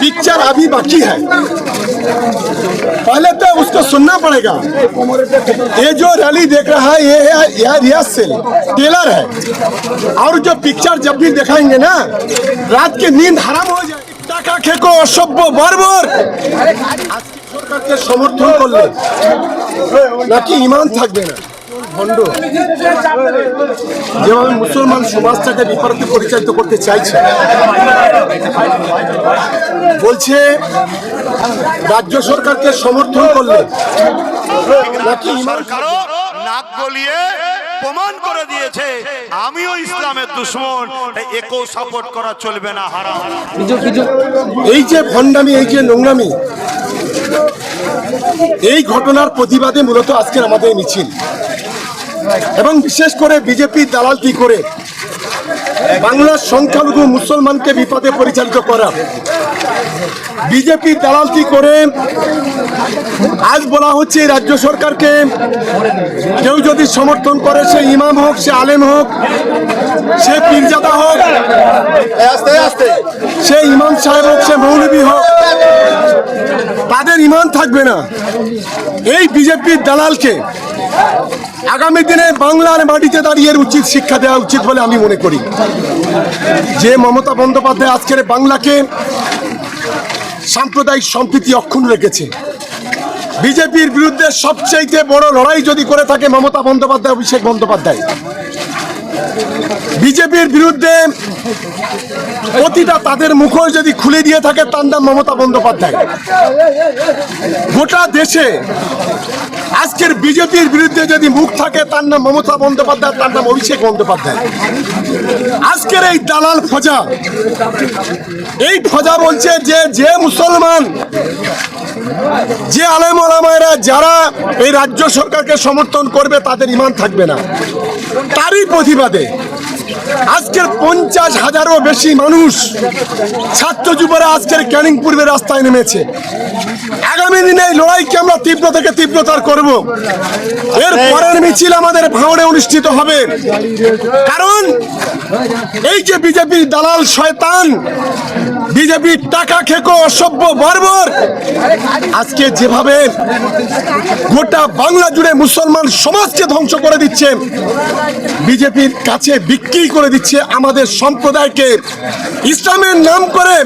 Picture अभी बाकी है, पहले तो उसको सुनना पड़ेगा। ये जो रैली देख रहा है ये है यह रिहर्सल टेलर है, और जो पिक्चर जब भी दिखाएंगे ना रात की नींद हराम हो जाए। টাকা খেকো অসভ্য বর্বর সরকারকে সমর্থন করলে নাকি ইমান থাকবে না? ভণ্ড যেভাবে মুসলমান সমাজটাকে বিপরীতে পরিচালিত করতে চাইছে, বলছে রাজ্য সরকারকে সমর্থন করলে নাকি সরকারও নাক গলিয়ে প্রমাণ করে দিয়েছে আমিও ইসলামের দুশমন, একেও সাপোর্ট করা চলবে না। হারাম। এই যে ভণ্ডামি, এই যে নোংরামি, এই ঘটনার প্রতিবাদে মূলত আজকের আমাদের মিছিল, এবং বিশেষ করে বিজেপির দালালি করে বাংলার সংখ্যালঘু মুসলমানকে বিপদে পরিচালিত করা, বিজেপির দালালি করে আজ বলা হচ্ছে রাজ্য সরকারকে কেউ যদি সমর্থন করে, সে ইমাম হোক, সে আলেম হোক, সে পীরজাদা হোক, সে ইমাম সাহেব হোক, সে মৌলবী হোক, তাদের ইমান থাকবে না। এই বিজেপির দালালকে আগামী দিনে বাংলার মাটিতে দাঁড়িয়ে উচিত শিক্ষা দেওয়া উচিত বলে আমি মনে করি। যে মমতা বন্দ্যোপাধ্যায় আজকের বাংলাকে সাম্প্রদায়িক সম্প্রীতি অক্ষুণ্ণ রেখেছে, বিজেপির বিরুদ্ধে সবচেয়ে বড় লড়াই যদি করে থাকে মমতা বন্দ্যোপাধ্যায়, অভিষেক বন্দ্যোপাধ্যায়, বিজেপির বিরুদ্ধে প্রতিটা তাদের মুখোশ যদি খুলে দিয়ে থাকে তার নাম মমতা বন্দ্যোপাধ্যায়। গোটা দেশে আজকের বিজেপির বিরুদ্ধে যদি মুখ থাকে তার নাম মমতা বন্দ্যোপাধ্যায়, তার নাম অভিষেক বন্দ্যোপাধ্যায়। আজকের এই দালাল ফজা, এই ফজা বলছে যে যে মুসলমান, যে আলেম ওলামায়েরা যারা এই রাজ্য সরকারকে সমর্থন করবে তাদের ঈমান থাকবে না। তারই প্রতিবাদে আজকের 50,000-এরও বেশি মানুষ, ছাত্র যুবরা আজকের ক্যানিং পূর্বের রাস্তায় নেমেছে। আগামী দিনে এই লড়াইকে আমরা তীব্র থেকে তীব্রতর করব। এর পরের মিছিল আমাদের ভাঙড়ে অনুষ্ঠিত হবে, কারণ এই যে বিজেপির দালাল শয়তান, বিজেপির টাকা খেকো অসভ্য বর্বর আজকে যেভাবে গোটা বাংলা জুড়ে মুসলমান সমাজকে ধ্বংস করে দিচ্ছে, বিজেপির কাছে বিক্রি করে দিচ্ছে আমাদের সম্প্রদায়কে, ইসলামের নাম করে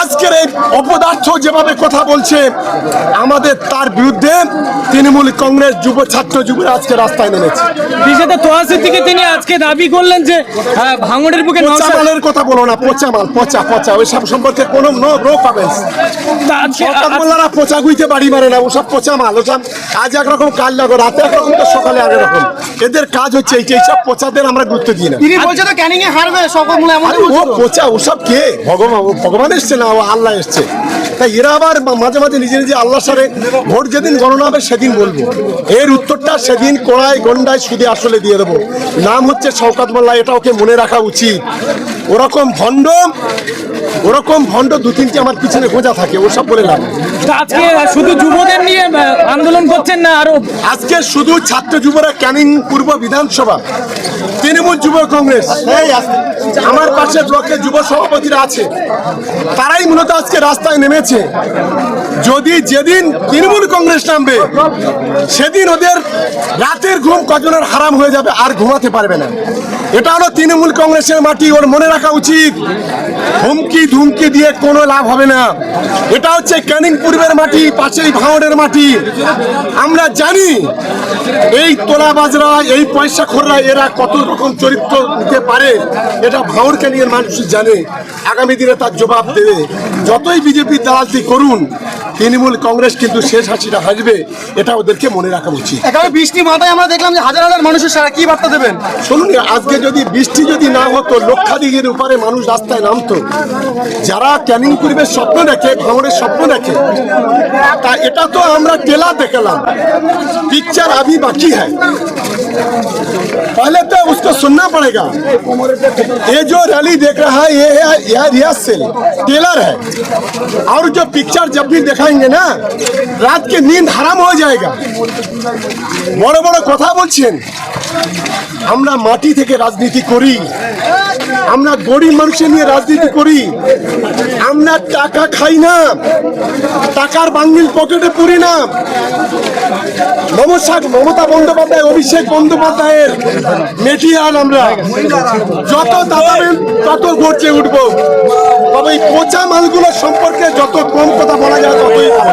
আজকের এই অপদার্থ যেভাবে কথা বলছে আমাদের, তার বিরুদ্ধে তৃণমূল কংগ্রেস যুব ছাত্র যুবরা আজকে রাস্তায় নেমেছে। বিজেপি তোয়াশি থেকে তিনি আজকে দাবি করলেন যে ভাঙড়ের বুকে পচা মালের কথা বলো না, পচা মাল, পচা পচা ওইসব সম্পর্কে কোনো নো কমেন্টস। সরকারওয়ালারা পচা গুইতে বাড়ি মারে না, ওসব পচা মাল, ওসব আজ একরকম কাল লাগো, রাতে একরকম তো সকালে আগে রকম। এদের কাজ হচ্ছে এইসব পচাদের আমরা গুরুত্ব দিই না। তিনি বলছে তো ক্যানিং এ হারবে সকল মূলে, ও পচা, ওসব কে? ভগবান এসছে না, ও আল্লাহ এসছে। তাই এরা আবার মাঝে মাঝে নিজে নিজে আল্লাহর সাথে ভোট যেদিন গণনা হবে সেদিন বলবো, এর উত্তরটা সেদিন কোড়ায় গন্ডায় সুদে আসলে দিয়ে দেবো। নাম হচ্ছে শওকত মোল্লা, এটা ওকে মনে রাখা উচিত। ওরকম ভণ্ড দু তিনটে আমার পিছনে গোঁজা থাকে, ওসব বলে লাভ। আজকে শুধু যুবদের নিয়ে আন্দোলন করছেন না, আরো আজকে শুধু ছাত্র যুবরা ক্যানিং পূর্ব বিধানসভা তৃণমূল যুব কংগ্রেস, আমার পাশে ব্লকের যুব সভাপতিরা আছে, তারাই মূলত আজকে রাস্তায় নেমেছে। যদি যেদিন তৃণমূল কংগ্রেস নামবে সেদিন ওদের রাতের ঘুম কজনের হারাম হয়ে যাবে, আর ঘুমাতে পারবে না। এটা হলো তৃণমূল কংগ্রেসের মাটি, ওর মনে রাখা উচিত। হুমকি ধুমকি দিয়ে কোনো লাভ হবে না। এটা হচ্ছে ক্যানিং পূর্বের মাটি, পাশেই ভাঙড়ের মাটি। আমরা জানি এই তোলাবাজরা, এই পয়সাখোররা এরা কত রকম চরিত্র নিতে পারে, এটা ভাঙড় ক্যানিংয়ের মানুষ জানে। আগামী দিনে তার জবাব দেবে। যতই বিজেপি দালালি করুন, তৃণমূল কংগ্রেস কিন্তু শেষ হাসিটা হাসবে, এটা ওদেরকে মনে রাখা উচিত। একেবারে বৃষ্টি মাথায় আমরা দেখলাম যে হাজার হাজার মানুষের সারা কি বার্তা দেবেন? শুনুন, আজকে যদি বৃষ্টি যদি না হতো, লক্ষাধিকের উপরে মানুষ রাস্তায় নামতো। যারা ক্যানিং পূর্বের স্বপ্ন দেখে, ভাঙড়ের স্বপ্ন দেখে, তা এটা তো আমরা টেলা দেখলাম। पिक्चर अभी बाकी है, पहले तो उसको सुनना पड़ेगा। ये जो रैली देख रहा है ये है यह रिहर्सल टेलर है, और जो पिक्चर जब भी दिखाएंगे ना रात की नींद हराम हो जाएगा। बड़े बड़े কথা বলছেন, আমরা মাটি থেকে রাজনীতি করি, আমরা গরিব মানুষের নিয়ে রাজনীতি করি, আমরা টাকা খাই না, টাকার বাঙ্গিল পকেটে পুরি না। মমতা বন্দ্যোপাধ্যায়, অভিষেক বন্দ্যোপাধ্যায়ের মেটিয়ান আমরা, যত দাবাবেন তত গড়ছে উঠবো। তবে এই পচা মালগুলো সম্পর্কে যত কম কথা বলা যায় ততই ভালো।